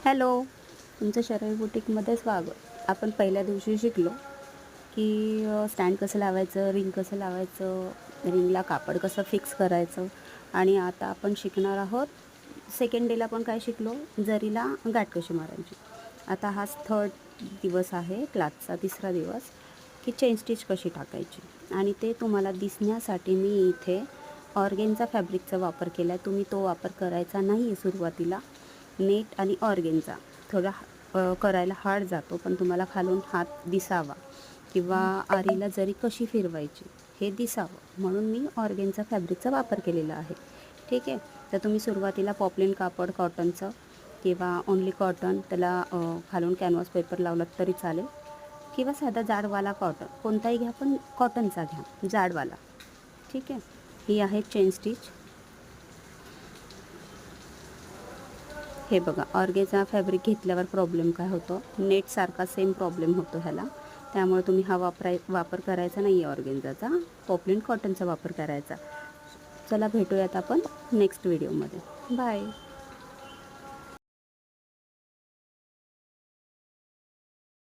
Hello, तुमचं शरय बुटीकमध्ये स्वागत. आपण पहिल्या दिवशी शिकलो की स्टँड कसं लावायचं, रिंग कसं लावायचं, रिंगला कापड कसं फिक्स करायचं. आणि आता आपण शिकणार आहोत सेकंड डेला पण काय शिकलो, जरीला गाठ कशी मारायची. आता हाच थर्ड दिवस आहे, क्लासचा तिसरा दिवस, की चेन स्टिच कशी टाकायची. आणि ते तुम्हाला दिसण्यासाठी मी इथे ऑर्गेनचा फॅब्रिकचा वापर केला आहे. तुम्ही तो वापर करायचा नाही आहे सुरुवातीला. नेट आणि ऑर्गेनचा थोडा करायला हार्ड जातो, पण तुम्हाला खालून हात दिसावा किंवा आरीला जरी कशी फिरवायची हे दिसावं म्हणून मी ऑर्गेनचा फॅब्रिकचा वापर केलेला आहे. ठीक आहे. तर तुम्ही सुरुवातीला पॉपलिन कापड कॉटनचं किंवा ओन्ली कॉटन, त्याला खालून कॅनव्हास पेपर लावलात तरी चालेल, किंवा साधा जाडवाला कॉटन कोणताही घ्या, पण कॉटनचा घ्या, जाडवाला. ठीक आहे. ही आहे चेन स्टिच. हे बघा, ऑर्गेचा फॅब्रिक घेतल्यावर प्रॉब्लेम काय होतो, नेटसारखा सेम प्रॉब्लेम होतो ह्याला. त्यामुळे तुम्ही हा वापर करायचा नाही आहे ऑर्गेन्झाचा, पॉपलिन कॉटनचा वापर करायचा. चला भेटूयात आपण नेक्स्ट व्हिडिओमध्ये. बाय.